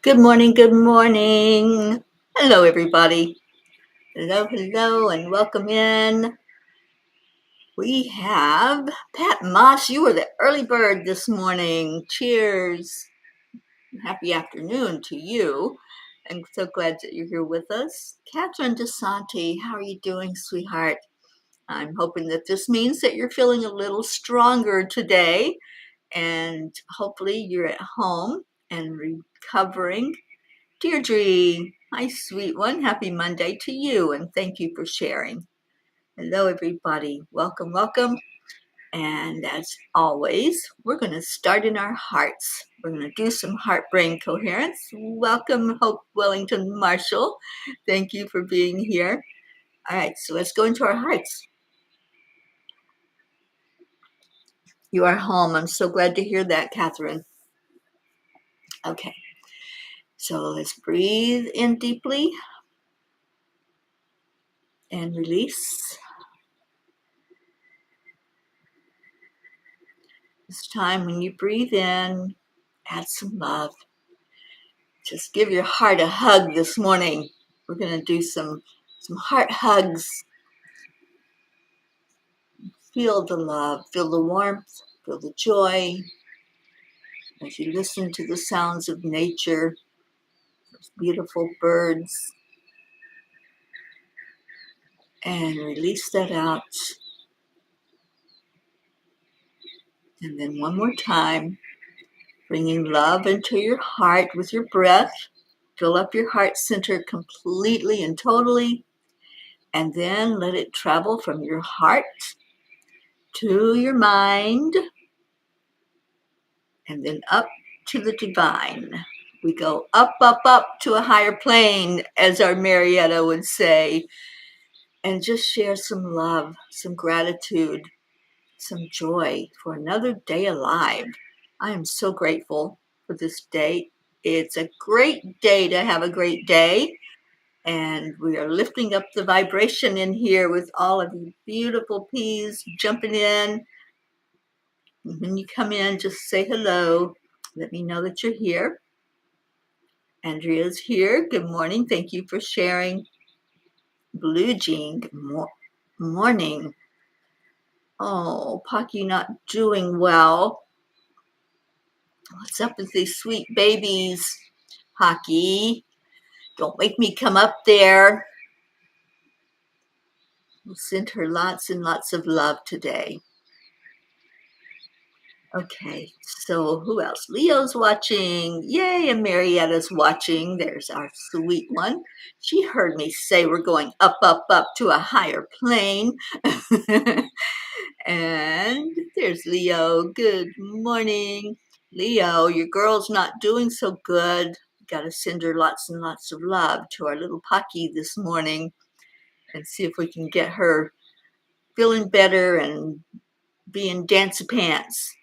Good morning, good morning. Hello, everybody. Hello, and welcome in. We have Pat Moss. You were the early bird this morning. Cheers. Happy afternoon to you. I'm so glad that you're here with us. Catherine DeSanti, how are you doing, sweetheart? I'm hoping that this means that you're feeling a little stronger today, and hopefully you're at home and recovering. Deirdre, my sweet one, happy Monday to you, and thank you for sharing. Hello, everybody. Welcome, welcome. And as always, we're going to start in our hearts. We're going to do some heart-brain coherence. Welcome, Hope Wellington Marshall. Thank you for being here. All right, so let's go into our hearts. You are home. I'm so glad to hear that, Catherine. Okay, so let's breathe in deeply and release. This time when you breathe in, add some love. Just give your heart a hug this morning. We're going to do some heart hugs. Feel the love, feel the warmth, feel the joy as you listen to the sounds of nature, those beautiful birds, and release that out. And then one more time, bringing love into your heart with your breath. Fill up your heart center completely and totally, and then let it travel from your heart to your mind, and then up to the divine. We go up, up, up to a higher plane, as our Marietta would say, and just share some love, some gratitude, some joy for another day alive. I am so grateful for this day. It's a great day to have a great day. And we are lifting up the vibration in here with all of you beautiful peas jumping in. When you come in, just say hello. Let me know that you're here. Andrea's here. Good morning. Thank you for sharing. Blue Jean, good morning. Oh, Pocky not doing well. What's up with these sweet babies? Pocky, don't make me come up there. We'll send her lots and lots of love today. Okay, so who else? Leo's watching. Yay, and Marietta's watching. There's our sweet one. She heard me say we're going up, up, up to a higher plane. And there's Leo. Good morning. Leo, your girl's not doing so good. Got to send her lots and lots of love to our little Pocky this morning and see if we can get her feeling better and being dancy pants.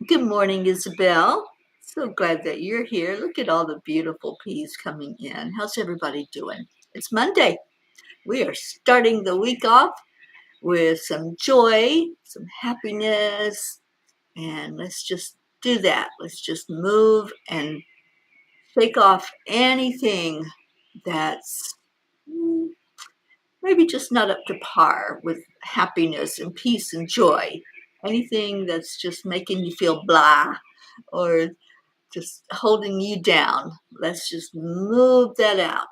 Good morning, Isabel. So glad that you're here. Look at all the beautiful peas coming in. How's everybody doing? It's Monday. We are starting the week off with some joy, some happiness, and let's just do that. Let's just move and shake off anything that's maybe just not up to par with happiness and peace and joy. Anything that's just making you feel blah or just holding you down. Let's just move that out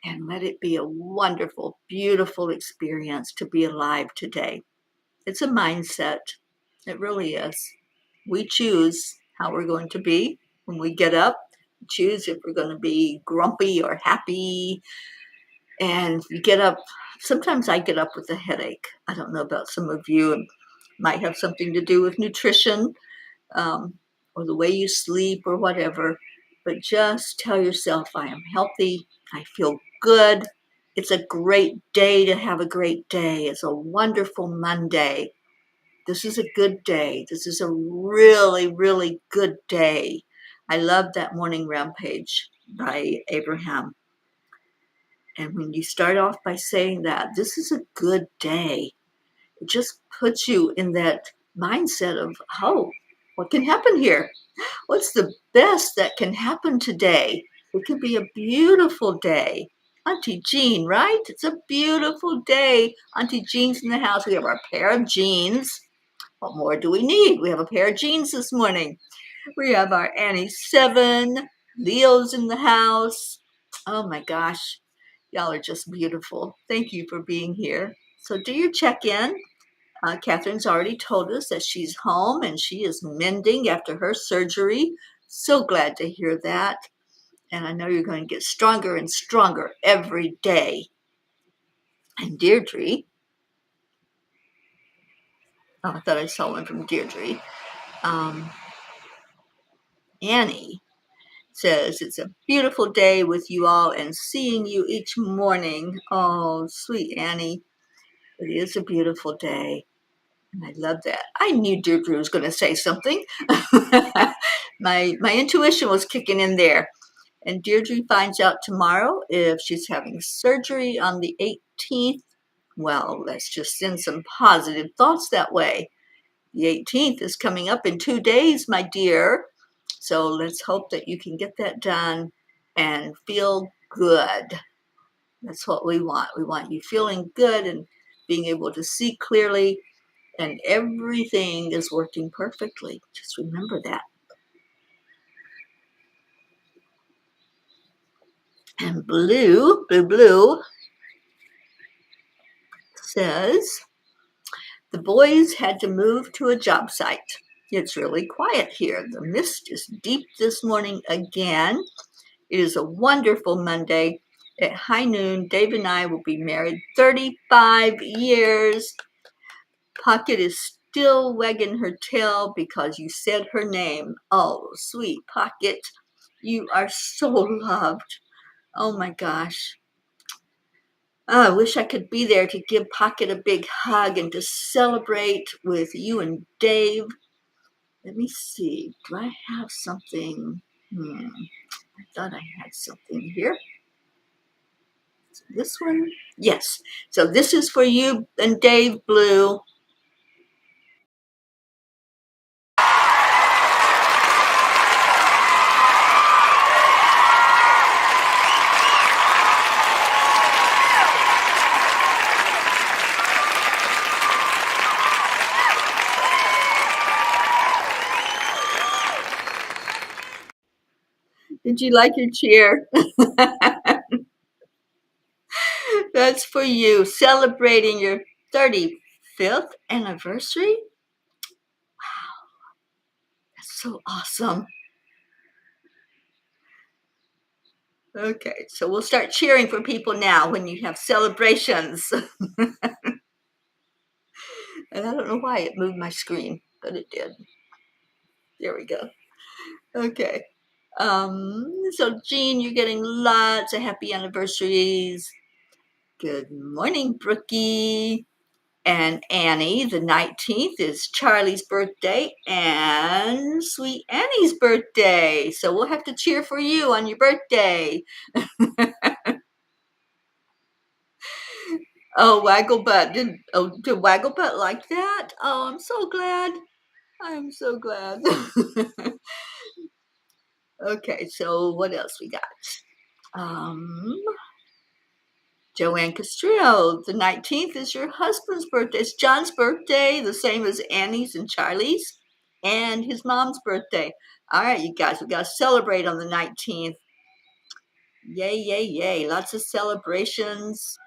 and let it be a wonderful, beautiful experience to be alive today. It's a mindset. It really is. We choose how we're going to be when we get up. We choose if we're going to be grumpy or happy. And you get up. Sometimes I get up with a headache. I don't know about some of you. It might have something to do with nutrition, or the way you sleep or whatever. But just tell yourself, I am healthy. I feel good. It's a great day to have a great day. It's a wonderful Monday. This is a good day. This is a really, really good day. I love that morning rampage by Abraham. And when you start off by saying that, this is a good day, it just puts you in that mindset of, oh, what can happen here? What's the best that can happen today? It could be a beautiful day. Auntie Jean, right? It's a beautiful day. Auntie Jean's in the house. We have our pair of jeans. What more do we need? We have a pair of jeans this morning. We have our Annie 7. Leo's in the house. Oh my gosh. Y'all are just beautiful. Thank you for being here. So do your check-in. Catherine's already told us that she's home and she is mending after her surgery. So glad to hear that. And I know you're going to get stronger and stronger every day. And Deirdre, I thought I saw one from Deirdre. Annie says, it's a beautiful day with you all and seeing you each morning. Oh, sweet Annie. It is a beautiful day. And I love that. I knew Deirdre was going to say something. My intuition was kicking in there. And Deirdre finds out tomorrow if she's having surgery on the 18th. Well, let's just send some positive thoughts that way. The 18th is coming up in 2 days, my dear. So let's hope that you can get that done and feel good. That's what we want. We want you feeling good and being able to see clearly, and everything is working perfectly. Just remember that. And Blue says, the boys had to move to a job site. It's really quiet here. The mist is deep this morning again. It is a wonderful Monday. At high noon, Dave and I will be married 35 years. Pocket is still wagging her tail because you said her name. Oh, sweet Pocket, you are so loved. Oh my gosh. I wish I could be there to give Pocket a big hug and to celebrate with you and Dave. Let me see. Do I have something? I thought I had something here. This one? Yes. So this is for you and Dave, Blue. Did you like your cheer? That's for you, celebrating your 35th anniversary. Wow, that's so awesome. Okay, so we'll start cheering for people now when you have celebrations. And I don't know why it moved my screen, but it did. There we go. Okay. So Jean, you're getting lots of happy anniversaries. Good morning, Brookie. And Annie, the 19th is Charlie's birthday and sweet Annie's birthday. So we'll have to cheer for you on your birthday. Oh, Wagglebutt. Did Wagglebutt like that? Oh, I'm so glad. I'm so glad. Okay, so what else we got? Um, Joanne Castrillo, the 19th is your husband's birthday. It's John's birthday, the same as Annie's and Charlie's, and his mom's birthday. All right, you guys, we got to celebrate on the 19th. Yay, yay, yay. Lots of celebrations.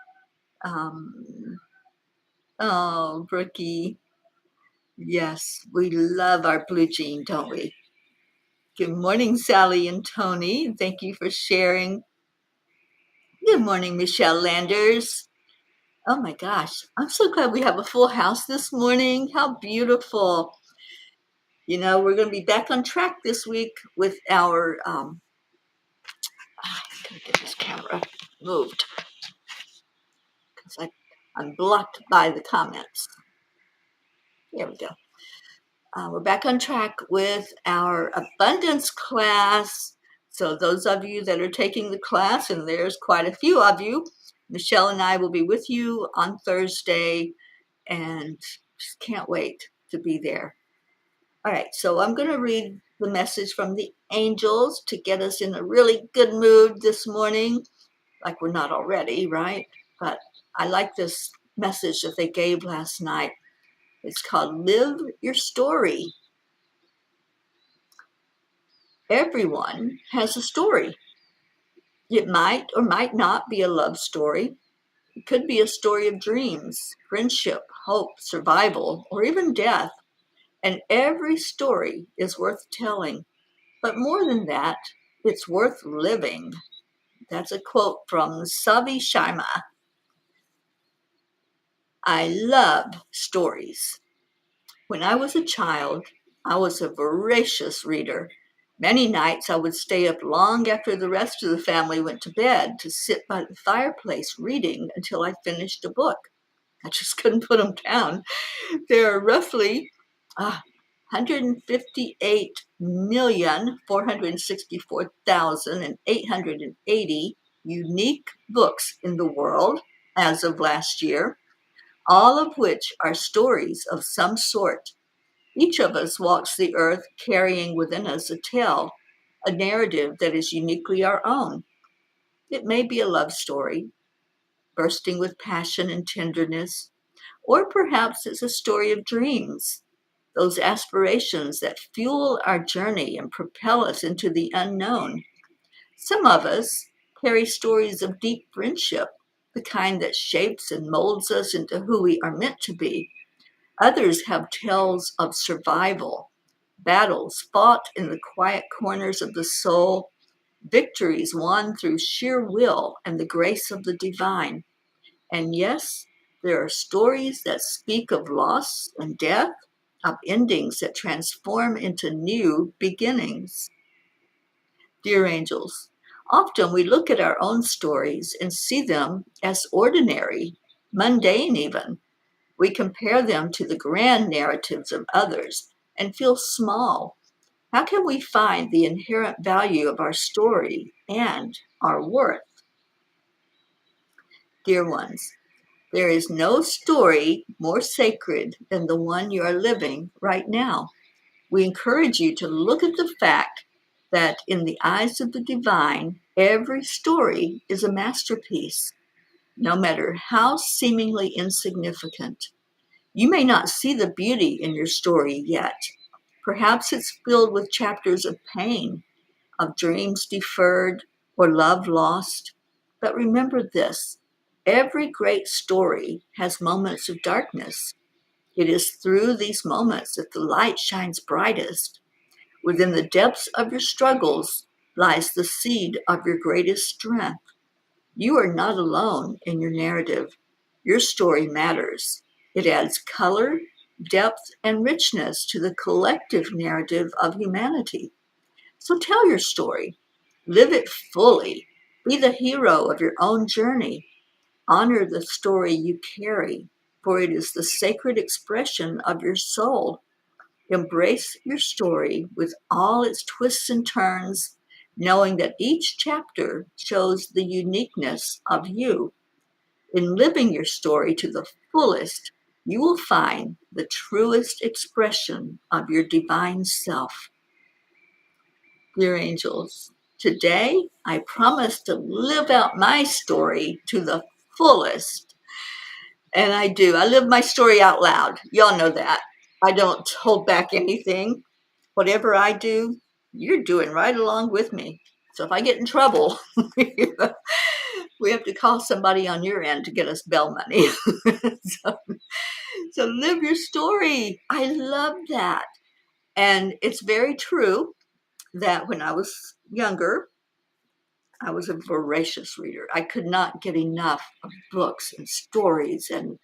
Oh, Brookie. Yes, we love our blue jean, don't we? Good morning, Sally and Tony. Thank you for sharing. Good morning, Michelle Landers. Oh my gosh, I'm so glad we have a full house this morning. How beautiful. You know, we're going to be back on track this week with our, I'm going to get this camera moved because I'm blocked by the comments. There we go. We're back on track with our abundance class. So those of you that are taking the class, and there's quite a few of you, Michelle and I will be with you on Thursday, and just can't wait to be there. All right, so I'm going to read the message from the angels to get us in a really good mood this morning, like we're not already, right? But I like this message that they gave last night. It's called Live Your Story. Everyone has a story. It might or might not be a love story. It could be a story of dreams, friendship, hope, survival, or even death. And every story is worth telling. But more than that, it's worth living. That's a quote from Savi Sharma. I love stories. When I was a child, I was a voracious reader. Many nights I would stay up long after the rest of the family went to bed to sit by the fireplace reading until I finished a book. I just couldn't put them down. There are roughly 158,464,880 unique books in the world as of last year, all of which are stories of some sort. Each of us walks the earth carrying within us a tale, a narrative that is uniquely our own. It may be a love story, bursting with passion and tenderness, or perhaps it's a story of dreams, those aspirations that fuel our journey and propel us into the unknown. Some of us carry stories of deep friendship, the kind that shapes and molds us into who we are meant to be. Others have tales of survival, battles fought in the quiet corners of the soul, victories won through sheer will and the grace of the divine. And yes, there are stories that speak of loss and death, of endings that transform into new beginnings. Dear angels, often we look at our own stories and see them as ordinary, mundane even. We compare them to the grand narratives of others and feel small. How can we find the inherent value of our story and our worth? Dear ones, there is no story more sacred than the one you are living right now. We encourage you to look at the fact that in the eyes of the divine, every story is a masterpiece, no matter how seemingly insignificant. You may not see the beauty in your story yet. Perhaps it's filled with chapters of pain, of dreams deferred, or love lost. But remember this, every great story has moments of darkness. It is through these moments that the light shines brightest. Within the depths of your struggles lies the seed of your greatest strength. You are not alone in your narrative. Your story matters. It adds color, depth, and richness to the collective narrative of humanity. So tell your story. Live it fully. Be the hero of your own journey. Honor the story you carry, for it is the sacred expression of your soul. Embrace your story with all its twists and turns, knowing that each chapter shows the uniqueness of you. In living your story to the fullest, you will find the truest expression of your divine self. Dear angels, today I promise to live out my story to the fullest. And I do. I live my story out loud. Y'all know that. I don't hold back anything. Whatever I do, you're doing right along with me. So if I get in trouble, we have to call somebody on your end to get us bail money. so, so live your story. I love that. And it's very true that when I was younger, I was a voracious reader. I could not get enough of books and stories and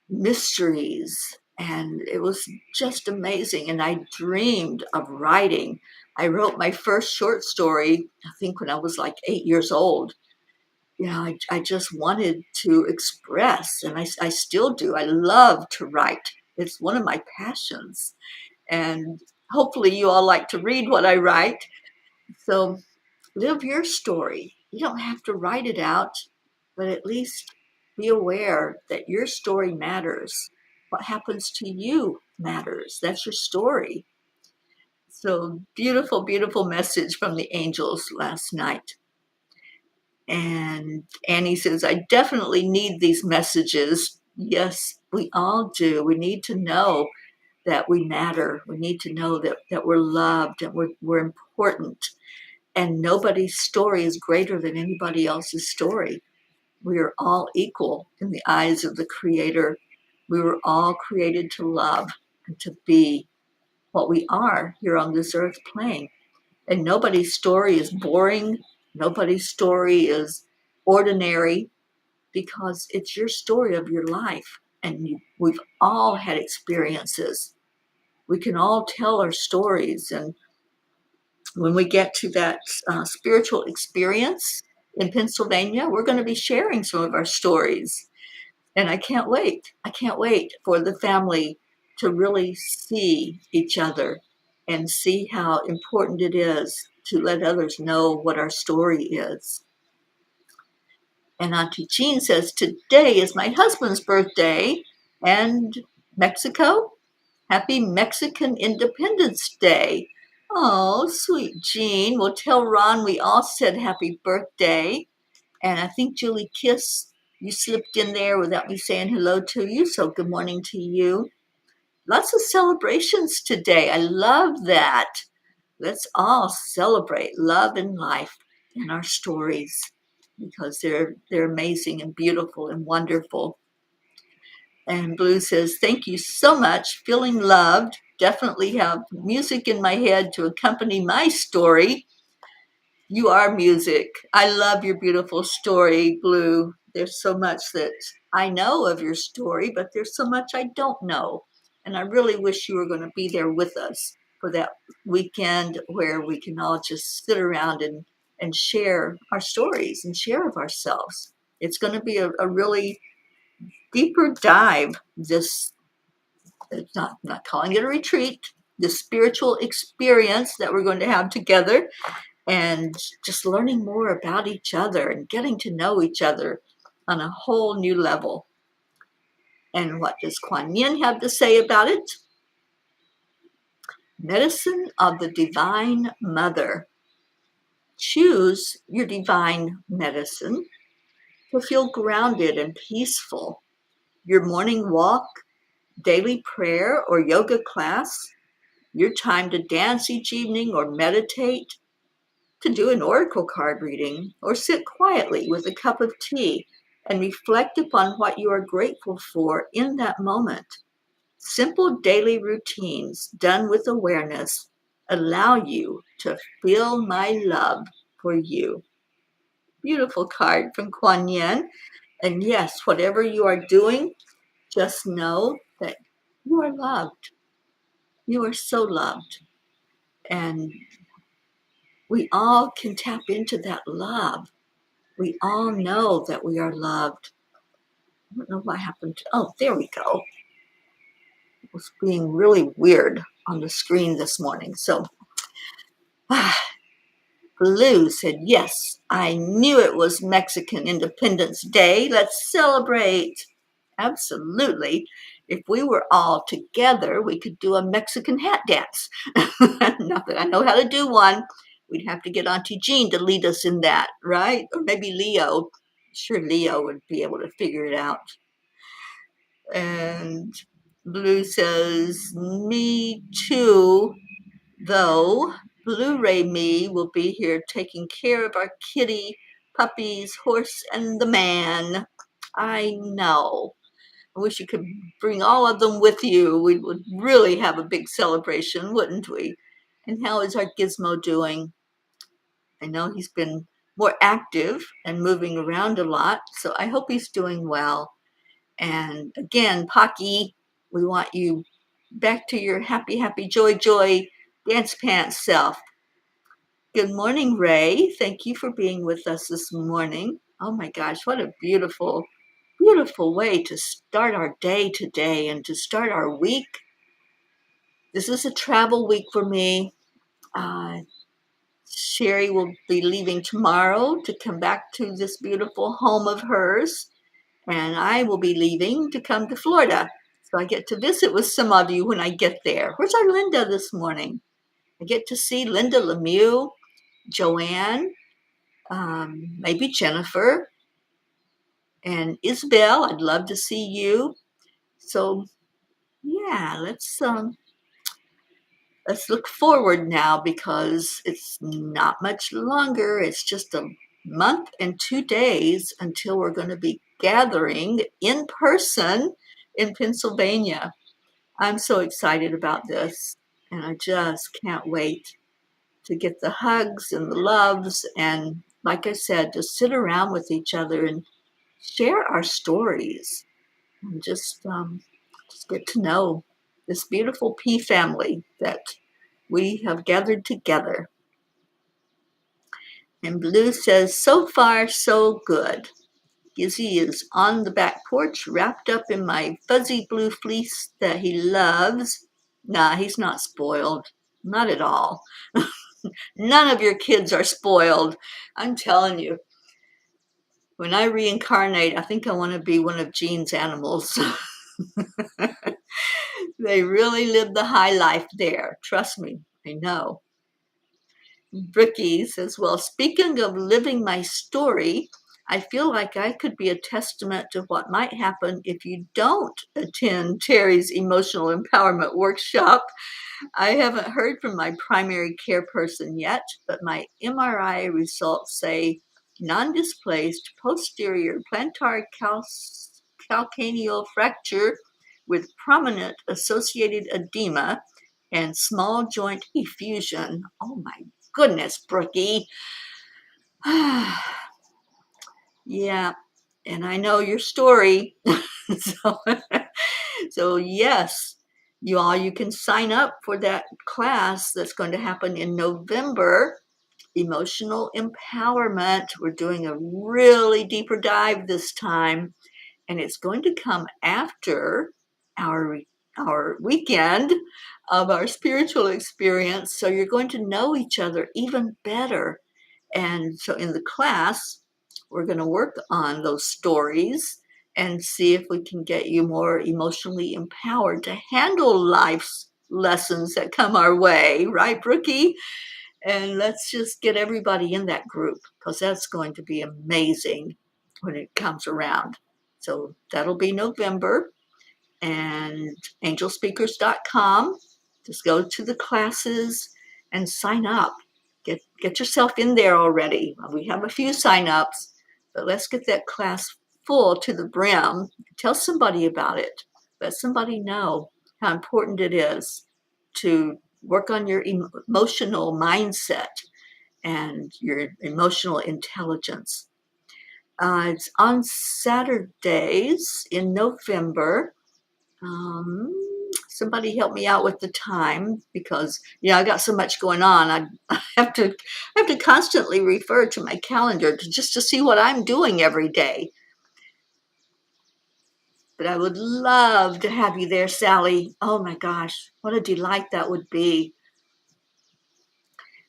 mysteries. And it was just amazing. And I dreamed of writing. I wrote my first short story, I think, when I was like 8 years old. I just wanted to express, and I still do. I love to write. It's one of my passions. And hopefully you all like to read what I write. So live your story. You don't have to write it out, but at least be aware that your story matters. What happens to you matters. That's your story. So beautiful, beautiful message from the angels last night. And Annie says, I definitely need these messages. Yes, we all do. We need to know that we matter. We need to know that we're loved and we're important. And nobody's story is greater than anybody else's story. We are all equal in the eyes of the Creator. We were all created to love and to be what we are here on this earth plane. And nobody's story is boring. Nobody's story is ordinary, because it's your story of your life. And we've all had experiences. We can all tell our stories. And when we get to that spiritual experience in Pennsylvania, we're going to be sharing some of our stories. And I can't wait. I can't wait for the family to really see each other and see how important it is to let others know what our story is. And Auntie Jean says, today is my husband's birthday, and Mexico, happy Mexican Independence Day. Oh, sweet Jean. Well, tell Ron we all said happy birthday. And I think Julie Kiss, you slipped in there without me saying hello to you, so good morning to you. Lots of celebrations today. I love that. Let's all celebrate love and life and our stories, because they're amazing and beautiful and wonderful. And Blue says, thank you so much. Feeling loved. Definitely have music in my head to accompany my story. You are music. I love your beautiful story, Blue. There's so much that I know of your story, but there's so much I don't know. And I really wish you were going to be there with us for that weekend where we can all just sit around and share our stories and share of ourselves. It's going to be a really deeper dive. I'm not calling it a retreat, the spiritual experience that we're going to have together, and just learning more about each other and getting to know each other on a whole new level. And what does Kuan Yin have to say about it? Medicine of the Divine Mother. Choose your divine medicine to feel grounded and peaceful. Your morning walk, daily prayer, or yoga class, your time to dance each evening or meditate, to do an oracle card reading, or sit quietly with a cup of tea and reflect upon what you are grateful for in that moment. Simple daily routines done with awareness allow you to feel my love for you. Beautiful card from Kuan Yin. And yes, whatever you are doing, just know that you are loved. You are so loved. And we all can tap into that love. We all know that we are loved. I don't know what happened. Oh, there we go. It was being really weird on the screen this morning. So, Blue said, yes, I knew it was Mexican Independence Day. Let's celebrate. Absolutely. If we were all together, we could do a Mexican hat dance. Not that I know how to do one. We'd have to get Auntie Jean to lead us in that, right? Or maybe Leo. Sure, Leo would be able to figure it out. And Blue says, me too, though. Blu-ray me will be here taking care of our kitty, puppies, horse, and the man. I know. I wish you could bring all of them with you. We would really have a big celebration, wouldn't we? And how is our Gizmo doing? I know he's been more active and moving around a lot, so I hope he's doing well. And again, Pocky, we want you back to your happy, happy, joy, joy, dance pants self. Good morning, Ray. Thank you for being with us this morning. Oh my gosh, what a beautiful, beautiful way to start our day today and to start our week. This is a travel week for me. Sherry will be leaving tomorrow to come back to this beautiful home of hers, and I will be leaving to come to Florida. So I get to visit with some of you when I get there. Where's our Linda this morning? I get to see Linda Lemieux, Joanne, maybe Jennifer, and Isabel. I'd love to see you. So yeah, let's look forward now, because it's not much longer. It's just a month and 2 days until we're going to be gathering in person in Pennsylvania. I'm so excited about this, and I just can't wait to get the hugs and the loves, and like I said, just sit around with each other and share our stories, and just get to know this beautiful P family that we have gathered together. And Blue says, so far, so good. Gizzy is on the back porch, wrapped up in my fuzzy blue fleece that he loves. Nah, he's not spoiled. Not at all. None of your kids are spoiled. I'm telling you. When I reincarnate, I think I want to be one of Jean's animals. They really live the high life there. Trust me, I know. Bricky says, well, speaking of living my story, I feel like I could be a testament to what might happen if you don't attend Teri's emotional empowerment workshop. I haven't heard from my primary care person yet, but my MRI results say non-displaced posterior plantar calcaneal fracture with prominent associated edema and small joint effusion. Oh my goodness, Brookie. Yeah, and I know your story. so, so yes, you can sign up for that class that's going to happen in November. Emotional empowerment. We're doing a really deeper dive this time, and it's going to come after our our weekend of our spiritual experience. So you're going to know each other even better. And so in the class, we're going to work on those stories and see if we can get you more emotionally empowered to handle life's lessons that come our way, right, Brookie? And let's just get everybody in that group, because that's going to be amazing when it comes around. So that'll be November. And angelspeakers.com. Just go to the classes and sign up. Get yourself in there already. We have a few sign-ups, but let's get that class full to the brim. Tell somebody about it. Let somebody know how important it is to work on your emotional mindset and your emotional intelligence. It's on Saturdays in November. Somebody help me out with the time, because I got so much going on. I have to constantly refer to my calendar to see what I'm doing every day. But I would love to have you there, Sally. Oh my gosh, what a delight that would be.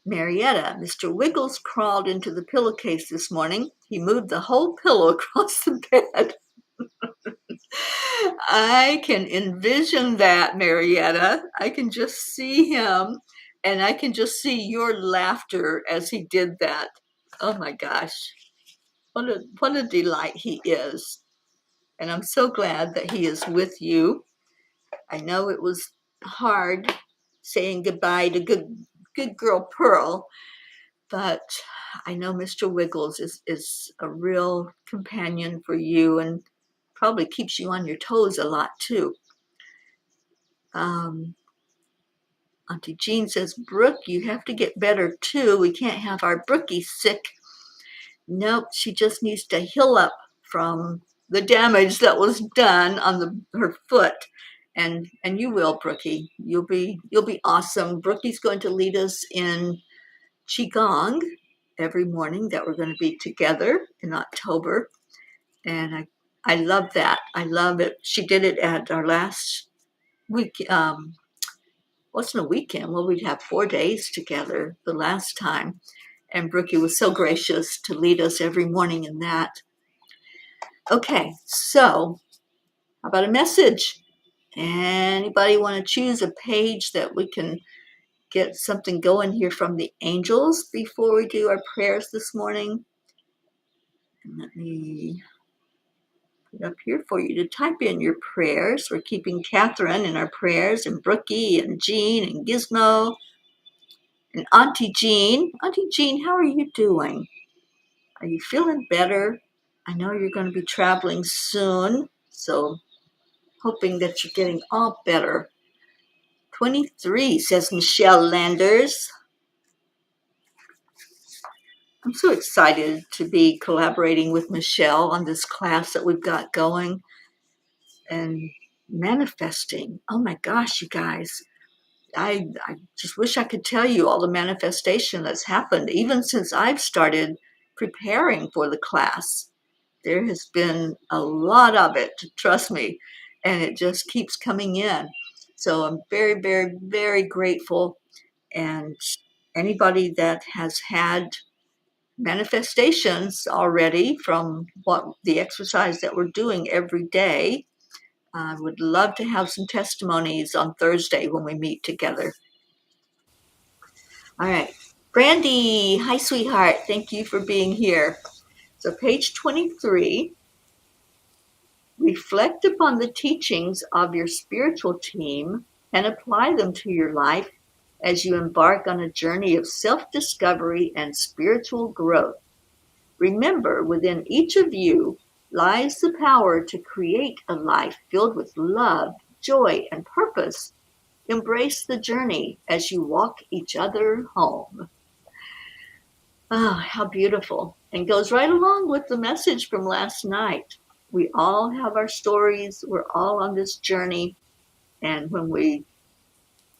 Marietta, Mr. Wiggles crawled into the pillowcase this morning. He moved the whole pillow across the bed. I can envision that, Marietta. I can just see him, and I can just see your laughter as he did that. Oh my gosh. What a delight he is. And I'm so glad that he is with you. I know it was hard saying goodbye to good girl Pearl, but I know Mr. Wiggles is a real companion for you, and probably keeps you on your toes a lot too. Auntie Jean says, Brooke, you have to get better too. We can't have our Brookie sick. Nope, she just needs to heal up from the damage that was done on her foot. And you will, Brookie. You'll be awesome. Brookie's going to lead us in Qigong every morning that we're going to be together in October. And I love that. I love it. She did it at our last week. Wasn't a weekend. Well, we'd have 4 days together the last time. And Brookie was so gracious to lead us every morning in that. Okay, so how about a message? Anybody want to choose a page that we can get something going here from the angels before we do our prayers this morning. And let me put up here for you to type in your prayers. We're keeping Catherine in our prayers, and Brookie and Jean and Gizmo and Auntie Jean. Auntie Jean, how are you doing? Are you feeling better? I know you're going to be traveling soon, so hoping that you're getting all better. 23, says Michelle Landers. I'm so excited to be collaborating with Michelle on this class that we've got going and manifesting. Oh my gosh, you guys. I just wish I could tell you all the manifestation that's happened, even since I've started preparing for the class. There has been a lot of it, trust me, and it just keeps coming in. So I'm very, very, very grateful. And anybody that has had manifestations already from what the exercise that we're doing every day, I would love to have some testimonies on Thursday when we meet together. All right. Brandy, hi, sweetheart. Thank you for being here. So page 23, reflect upon the teachings of your spiritual team and apply them to your life as you embark on a journey of self-discovery and spiritual growth. Remember, within each of you lies the power to create a life filled with love, joy, and purpose. Embrace the journey as you walk each other home. Oh, how beautiful. And goes right along with the message from last night. We all have our stories. We're all on this journey. And when we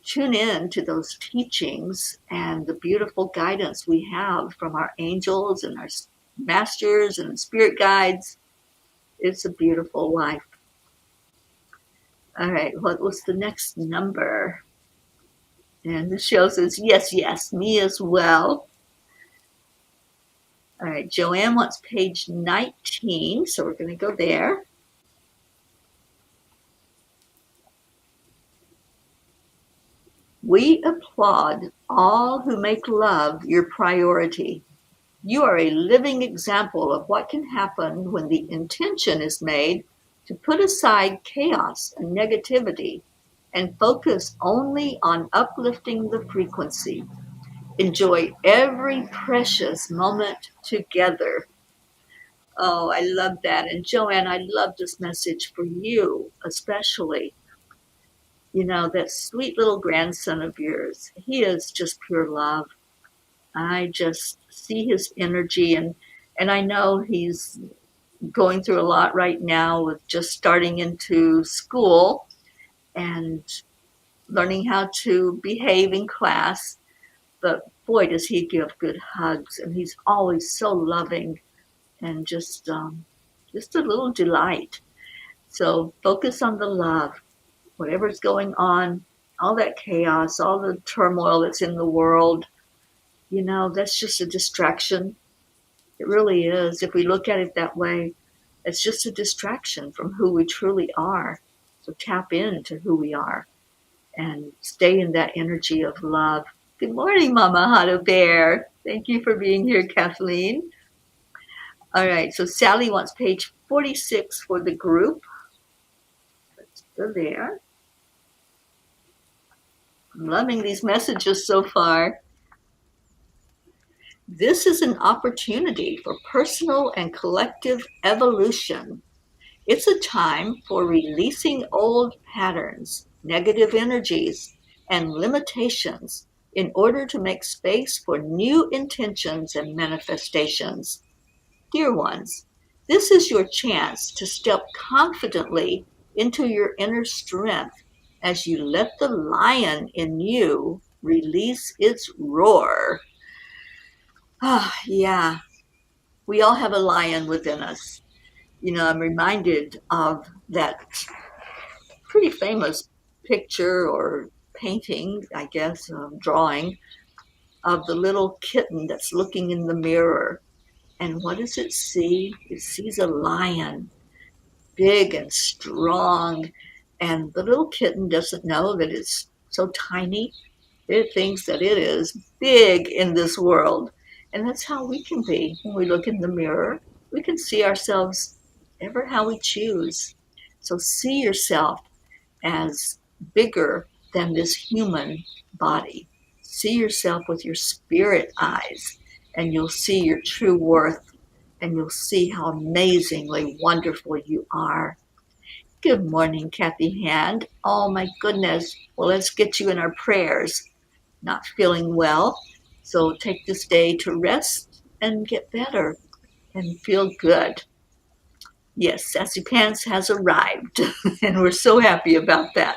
tune in to those teachings and the beautiful guidance we have from our angels and our masters and spirit guides, it's a beautiful life. All right, what was the next number? And Michelle says, yes, yes, me as well. All right, Joanne wants page 19, so we're going to go there. We applaud all who make love your priority. You are a living example of what can happen when the intention is made to put aside chaos and negativity and focus only on uplifting the frequency. Enjoy every precious moment together. Oh, I love that. And Joanne, I love this message for you, especially. You know, that sweet little grandson of yours, he is just pure love. I just see his energy, and I know he's going through a lot right now with just starting into school and learning how to behave in class. But boy, does he give good hugs, and he's always so loving and just a little delight. So focus on the love, whatever's going on, all that chaos, all the turmoil that's in the world. You know, that's just a distraction. It really is. If we look at it that way, it's just a distraction from who we truly are. So tap into who we are and stay in that energy of love. Good morning, Mama Hado Bear. Thank you for being here, Kathleen. All right, so Sally wants page 46 for the group. Let's go there. I'm loving these messages so far. This is an opportunity for personal and collective evolution. It's a time for releasing old patterns, negative energies, and limitations in order to make space for new intentions and manifestations. Dear ones, this is your chance to step confidently into your inner strength as you let the lion in you release its roar. Ah, yeah, we all have a lion within us. You know, I'm reminded of that pretty famous picture or painting, I guess, drawing of the little kitten that's looking in the mirror. And what does it see? It sees a lion, big and strong. And the little kitten doesn't know that it's so tiny. It thinks that it is big in this world. And that's how we can be. When we look in the mirror, we can see ourselves ever how we choose. So see yourself as bigger than this human body. See yourself with your spirit eyes, and you'll see your true worth, and you'll see how amazingly wonderful you are. Good morning, Kathy Hand. Oh my goodness. Well, let's get you in our prayers. Not feeling well, so take this day to rest and get better and feel good. Yes, Sassy Pants has arrived, and we're so happy about that.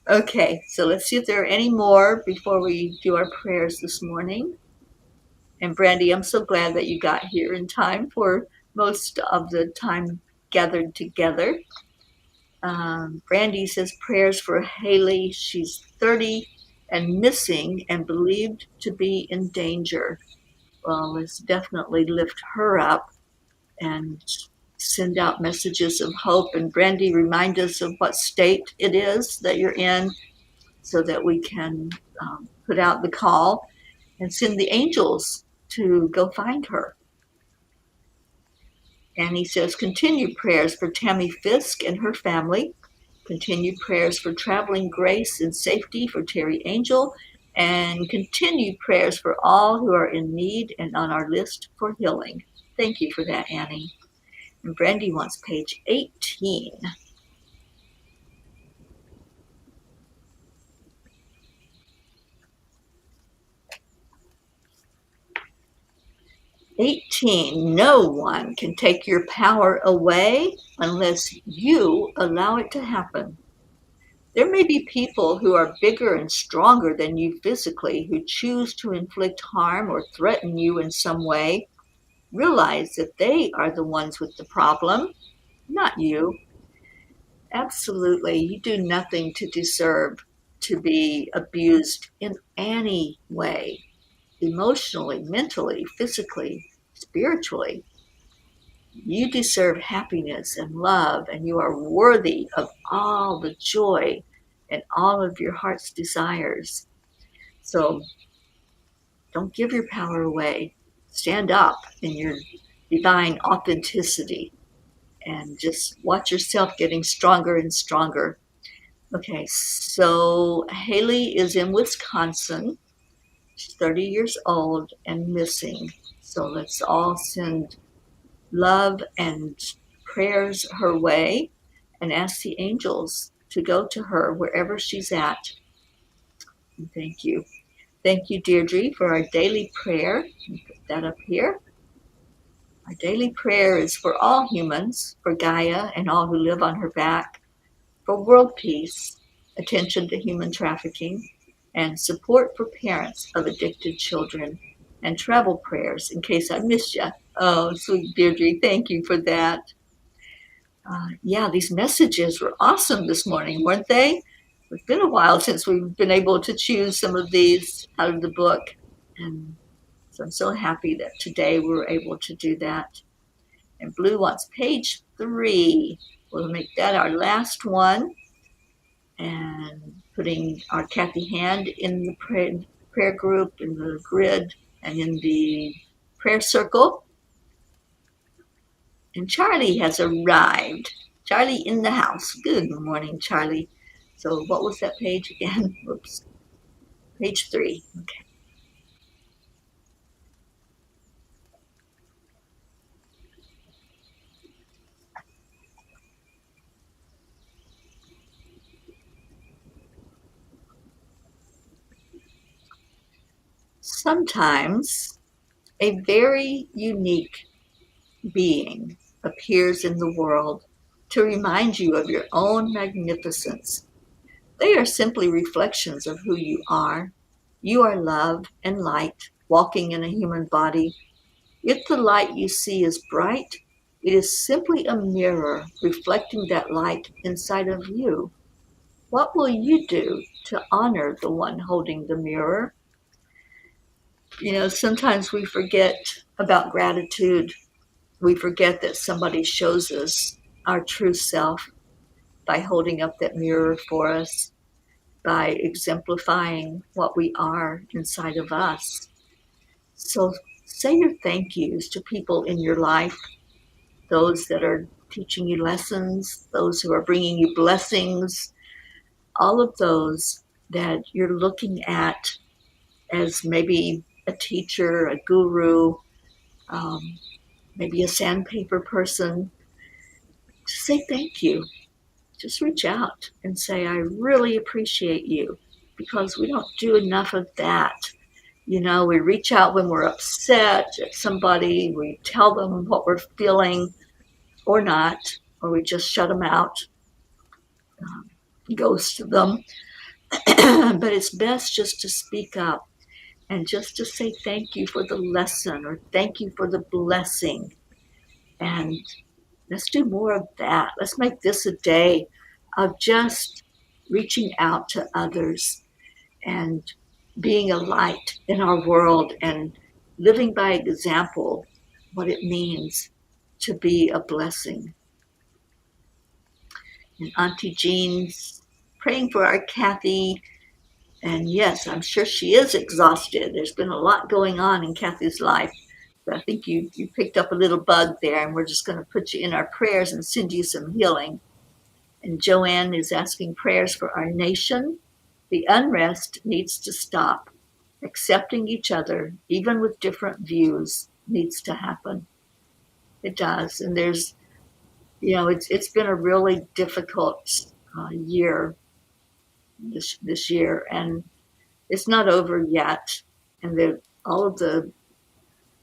Okay, so let's see if there are any more before we do our prayers this morning. And Brandy, I'm so glad that you got here in time for most of the time gathered together. Brandy says prayers for Haley. She's 30 and missing and believed to be in danger. Well, let's definitely lift her up and send out messages of hope. And Brandy, remind us of what state it is that you're in so that we can put out the call and send the angels to go find her. And he says, continued prayers for Tammy Fisk and her family. Continued prayers for traveling grace and safety for Teri Angel. And continued prayers for all who are in need and on our list for healing. Thank you for that, Annie. And Brandy wants page 18. 18, no one can take your power away unless you allow it to happen. There may be people who are bigger and stronger than you physically who choose to inflict harm or threaten you in some way. Realize that they are the ones with the problem, not you. Absolutely, you do nothing to deserve to be abused in any way, emotionally, mentally, physically, spiritually. You deserve happiness and love, and you are worthy of all the joy and all of your heart's desires. So don't give your power away. Stand up in your divine authenticity and just watch yourself getting stronger and stronger. Okay, so Haley is in Wisconsin. She's 30 years old and missing. So let's all send love and prayers her way and ask the angels to go to her wherever she's at. And thank you. Thank you, Deirdre, for our daily prayer. Put that up here. Our daily prayer is for all humans, for Gaia and all who live on her back, for world peace, attention to human trafficking, and support for parents of addicted children, and travel prayers in case I missed you. Oh, sweet Deirdre, thank you for that. Yeah, these messages were awesome this morning, weren't they? It's been a while since we've been able to choose some of these out of the book. And so I'm so happy that today we were able to do that. And Blue wants page 3. We'll make that our last one. And putting our Kathy Hand in the prayer group, in the grid, and in the prayer circle. And Charlie has arrived. Charlie in the house. Good morning, Charlie. So what was that page again? Whoops. Page 3. Okay. Sometimes a very unique being appears in the world to remind you of your own magnificence. They are simply reflections of who you are. You are love and light walking in a human body. If the light you see is bright, it is simply a mirror reflecting that light inside of you. What will you do to honor the one holding the mirror? You know, sometimes we forget about gratitude. We forget that somebody shows us our true self by holding up that mirror for us. by exemplifying what we are inside of us. So say your thank yous to people in your life, those that are teaching you lessons, those who are bringing you blessings, all of those that you're looking at as maybe a teacher, a guru, um, maybe a sandpaper person. Just say thank you. Just reach out and say, I really appreciate you, because we don't do enough of that. You know, we reach out when we're upset at somebody, we tell them what we're feeling or not, or we just shut them out, ghost them. But it's best just to speak up and just to say thank you for the lesson or thank you for the blessing. And let's do more of that. Let's make this a day of just reaching out to others and being a light in our world and living by example what it means to be a blessing. And Auntie Jean's praying for our Kathy. And yes, I'm sure she is exhausted. There's been a lot going on in Kathy's life. But I think you picked up a little bug there, and we're just going to put you in our prayers and send you some healing. And Joanne is asking prayers for our nation. The unrest needs to stop. Accepting each other, even with different views, needs to happen. It does. And there's, it's been a really difficult year this year, and it's not over yet. And all of the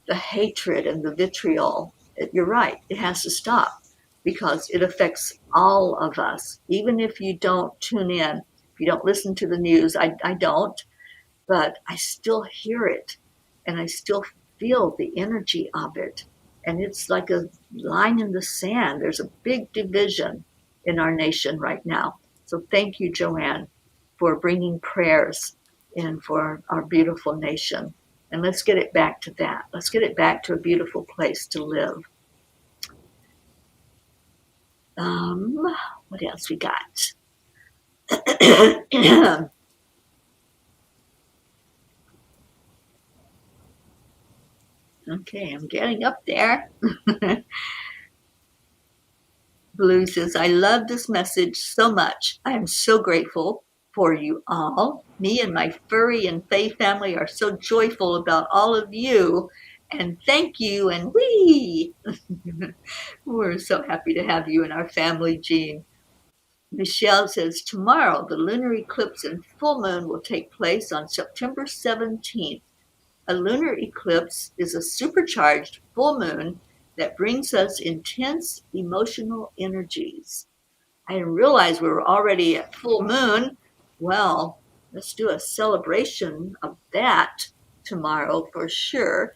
hatred and the vitriol, you're right, it has to stop, because it affects all of us. Even if you don't tune in, if you don't listen to the news, I don't, but I still hear it and I still feel the energy of it. And it's like a line in the sand. There's a big division in our nation right now. So thank you, Joanne, for bringing prayers in for our beautiful nation. And let's get it back to that. Let's get it back to a beautiful place to live. What else we got? Okay, I'm getting up there. Blue says, I love this message so much. I am so grateful for you all. Me and my furry and fae family are so joyful about all of you. And thank you, and we. We're so happy to have you in our family, Jean. Michelle says, tomorrow the lunar eclipse and full moon will take place on September 17th. A lunar eclipse is a supercharged full moon that brings us intense emotional energies. I didn't realize we were already at full moon. Well, let's do a celebration of that tomorrow for sure.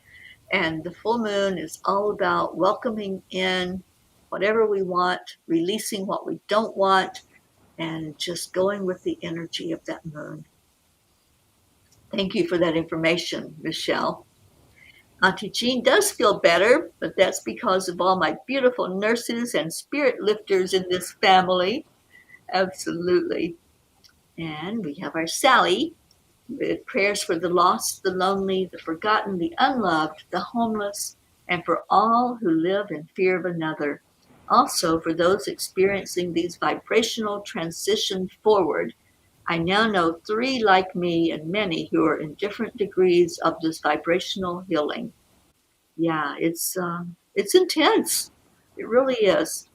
And the full moon is all about welcoming in whatever we want, releasing what we don't want, and just going with the energy of that moon. Thank you for that information, Michelle. Auntie Jean does feel better, but that's because of all my beautiful nurses and spirit lifters in this family. Absolutely. And we have our Sally with prayers for the lost, the lonely, the forgotten, the unloved, the homeless, and for all who live in fear of another. Also for those experiencing these vibrational transitions forward. I now know 3 like me and many who are in different degrees of this vibrational healing. Yeah, it's intense. It really is.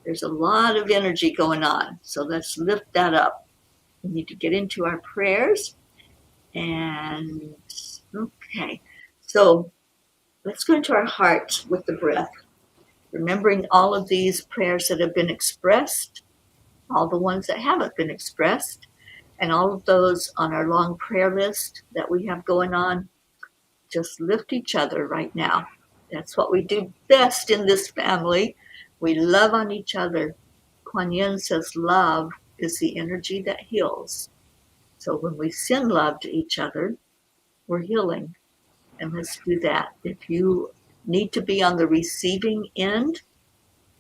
There's a lot of energy going on. So let's lift that up. We need to get into our prayers. And okay, so let's go into our heart with the breath, remembering all of these prayers that have been expressed, all the ones that haven't been expressed, and all of those on our long prayer list that we have going on. Just lift each other right now. That's what we do best in this family. We love on each other. Kuan Yin says love is the energy that heals. So when we send love to each other, we're healing. And let's do that. If you need to be on the receiving end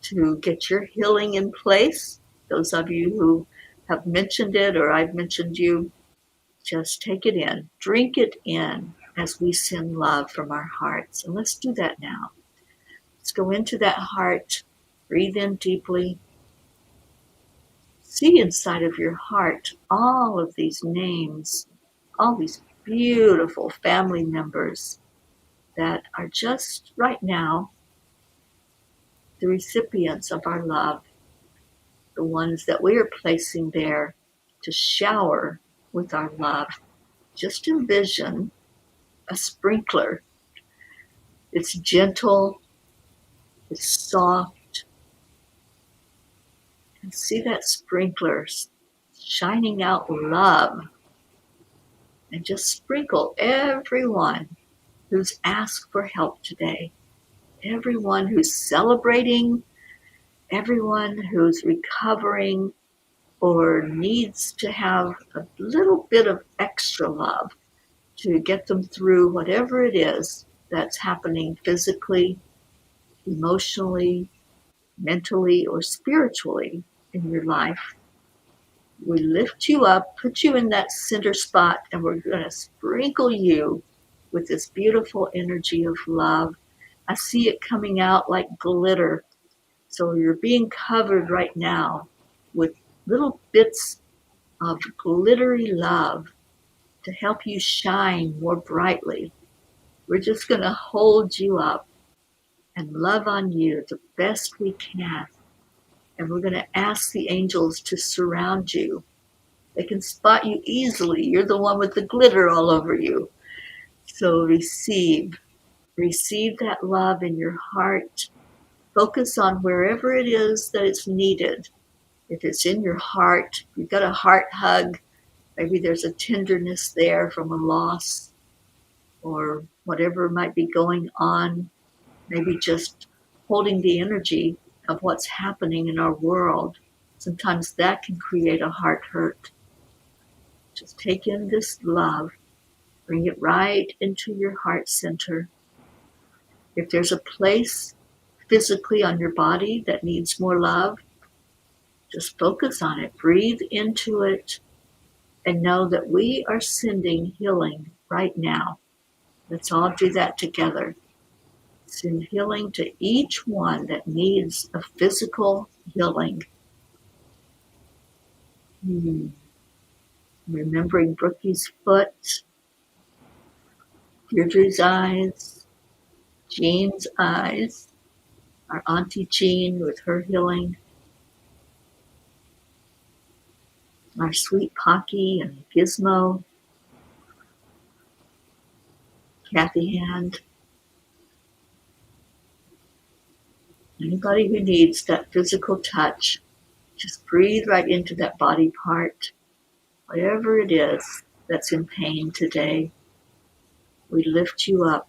to get your healing in place, those of you who have mentioned it or I've mentioned you, just take it in, drink it in as we send love from our hearts. And let's do that now. Let's go into that heart, breathe in deeply. See inside of your heart all of these names, all these beautiful family members that are just right now the recipients of our love, the ones that we are placing there to shower with our love. Just envision a sprinkler. It's gentle, it's soft, and see that sprinkler shining out love, and just sprinkle everyone who's asked for help today, everyone who's celebrating, everyone who's recovering or needs to have a little bit of extra love to get them through whatever it is that's happening physically, emotionally, mentally, or spiritually in your life. We lift you up, put you in that center spot, and we're going to sprinkle you with this beautiful energy of love. I see it coming out like glitter. So you're being covered right now with little bits of glittery love to help you shine more brightly. We're just going to hold you up and love on you the best we can. And we're going to ask the angels to surround you. They can spot you easily. You're the one with the glitter all over you. So receive that love in your heart. Focus on wherever it is that it's needed. If it's in your heart, you've got a heart hug. Maybe there's a tenderness there from a loss or whatever might be going on. Maybe just holding the energy of what's happening in our world. Sometimes that can create a heart hurt. Just take in this love, bring it right into your heart center. If there's a place physically on your body that needs more love, just focus on it, breathe into it, and know that we are sending healing right now. Let's all do that together. Send healing to each one that needs a physical healing. Remembering Brookie's foot, Deirdre's eyes, Jean's eyes, our Auntie Jean with her healing, our sweet Pocky and Gizmo, Kathy Hand, anybody who needs that physical touch, just breathe right into that body part. Whatever it is that's in pain today, we lift you up.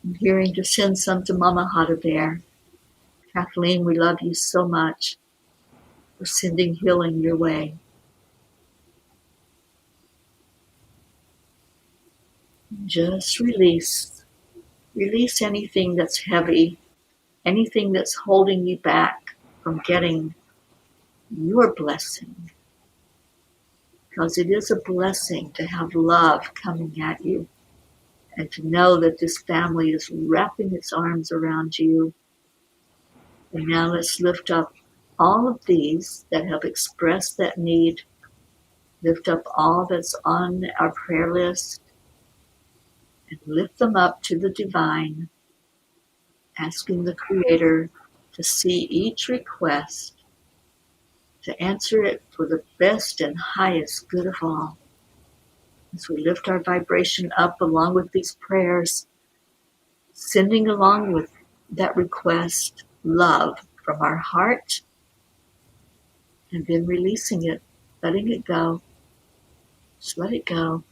I'm hearing to send some to Mama Hada Bear. Kathleen, we love you so much. We're sending healing your way. Just release. Release anything that's heavy, anything that's holding you back from getting your blessing. Because it is a blessing to have love coming at you and to know that this family is wrapping its arms around you. And now let's lift up all of these that have expressed that need. Lift up all that's on our prayer list and lift them up to the divine, asking the Creator to see each request, to answer it for the best and highest good of all. As we lift our vibration up along with these prayers, sending along with that request love from our heart, and then releasing it, letting it go. Just let it go.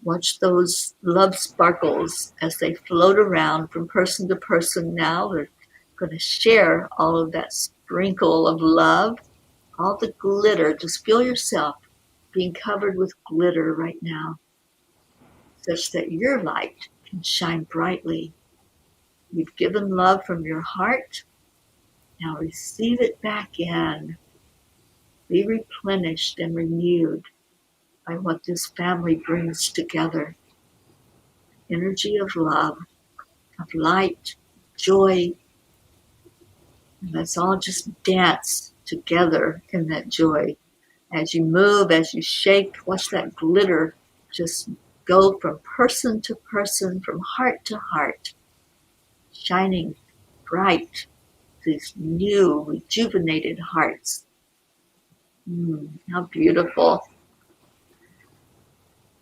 Watch those love sparkles as they float around from person to person now. We're going to share all of that sprinkle of love, all the glitter. Just feel yourself being covered with glitter right now, such that your light can shine brightly. You've given love from your heart. Now receive it back in. Be replenished and renewed by what this family brings together. Energy of love, of light, joy. And let's all just dance together in that joy. As you move, as you shake, watch that glitter just go from person to person, from heart to heart, shining bright, these new, rejuvenated hearts. How beautiful.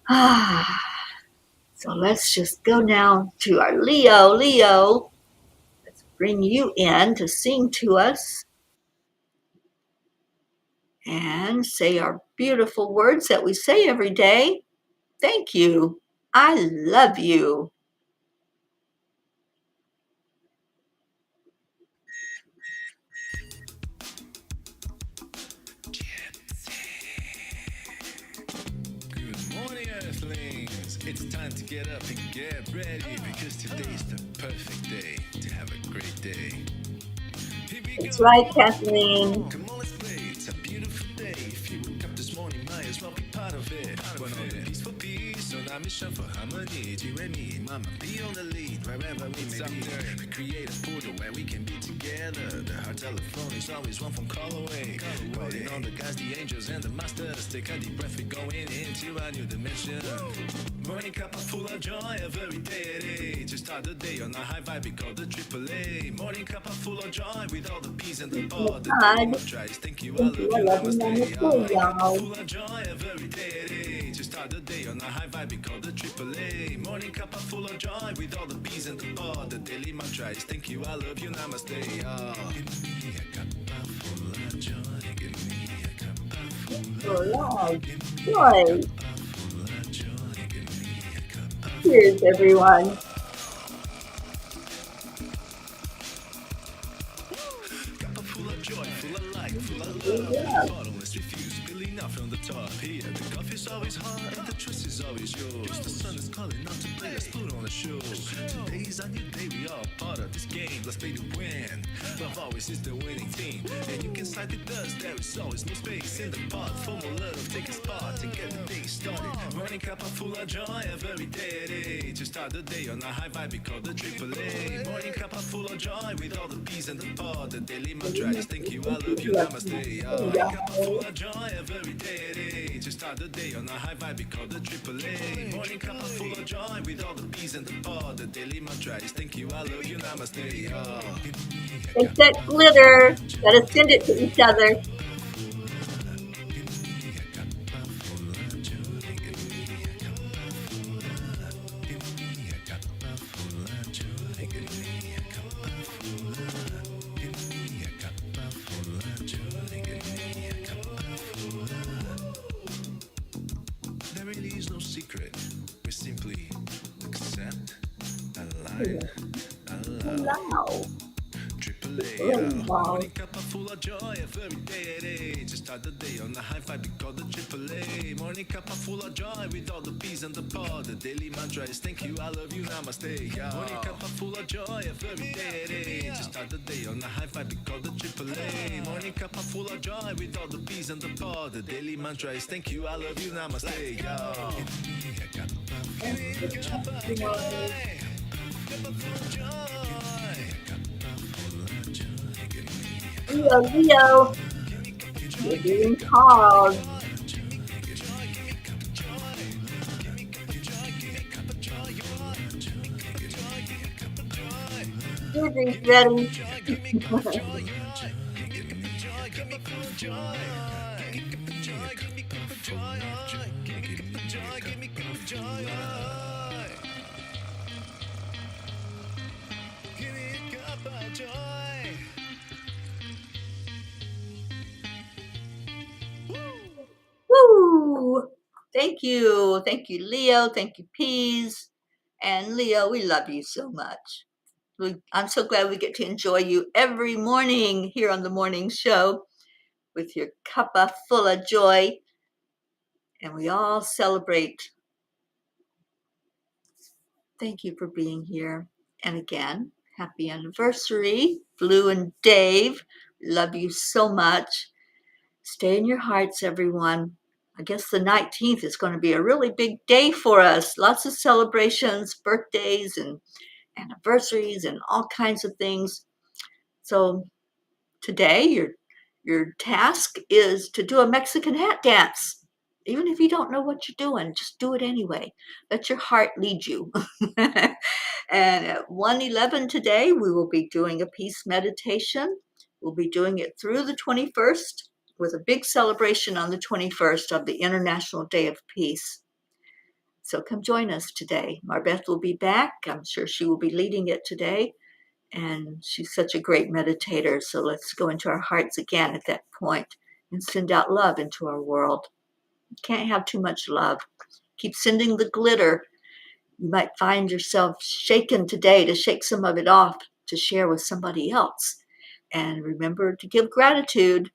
So let's just go now to our Leo. Leo, let's bring you in to sing to us and say our beautiful words that we say every day. Thank you. I love you. Good morning, Earthlings. It's time to get up and get ready because today's the perfect day to have a great day. Here we That's go. right, Kathleen. Come on, let's play. It's a beautiful day. If you woke up this morning, might as well be part of it. One on the peaceful peace, on our mission for harmony. You and me, mama, be on the lead wherever we may be. We create a portal where we can be together. The heart telephone is always one phone call away. Calling on the guys, the angels, and the masters. Take a deep breath, we're going into a new dimension. Morning cup full of joy, a very day. To start the day on a high vibe, we call the AAA. Morning cup full of joy with all the peas and the pod. The daily mantra is thank you, I love you, namaste. Morning cup full of joy, a very day. To start the day on a high vibe, we call the AAA. Morning cup full of joy with all the peas and the pod. The daily mantra is thank you, I love you, namaste. Give me a cup full of joy. Give me a cup full of Joy. Cheers, everyone. Cup full of joy, full of light, full of love. Bottomless refuse, spilling out from the top. Here, the coffee's always hot and the choice is always yours. The sun is calling out to play, let's put on a show. Today's a new day, we all part of this game. Let's play to win. Love always is the winning team. And you can side with us, there is always more space in the pot. For more love, take a spot and get the day started. Morning cup full of joy, every day. To start the day on a high vibe, we call the AAA. Morning cup full of joy with all the peas and the pod. The daily mantra is thank you, I love you, namaste. Morning cup full of joy, every day. To start the day on a high vibe, we call the AAA. Morning cup full of joy with all the peas and the pod. The daily mantra is thank you, I love you, namaste. Take that glitter. Gotta send it to each other. There really is no secret. We simply accept, align, allow. AAA, morning cup full of joy every day. To start the day on a high vibe, we call the AAA. Morning cup full of joy with all the peas and the pod. The daily mantra is thank you, I love you, namaste. Morning cup full of joy every day. To start the day on a high vibe, we call the AAA. Morning cup full of joy with all the peas and the pod. The daily mantra is thank you, I love you, namaste. Leo, you're being called. Susie's ready. Woo! Thank you. Thank you, Leo. Thank you, Peas. And Leo, we love you so much. I'm so glad we get to enjoy you every morning here on the morning show with your cuppa full of joy. And we all celebrate. Thank you for being here. And again, Happy anniversary, Blue and Dave. Love you so much. Stay in your hearts, everyone. I guess the 19th is going to be a really big day for us. Lots of celebrations, birthdays, and anniversaries, and all kinds of things. So today, your task is to do a Mexican hat dance. Even if you don't know what you're doing, just do it anyway. Let your heart lead you. And at 1:11 today, we will be doing a peace meditation. We'll be doing it through the 21st with a big celebration on the 21st of the International Day of Peace. So come join us today. Marbeth will be back. I'm sure she will be leading it today. And she's such a great meditator. So let's go into our hearts again at that point and send out love into our world. You can't have too much love. Keep sending the glitter. You might find yourself shaken today to shake some of it off to share with somebody else. And remember to give gratitude.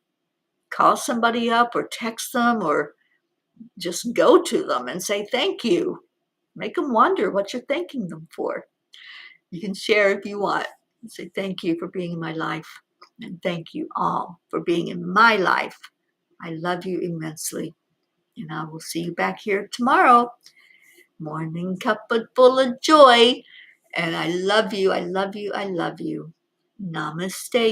Call somebody up or text them or just go to them and say thank you. Make them wonder what you're thanking them for. You can share if you want. Say thank you for being in my life. And thank you all for being in my life. I love you immensely. And I will see you back here tomorrow. Morning Cuppa full of joy. And I love you. I love you. I love you. Namaste.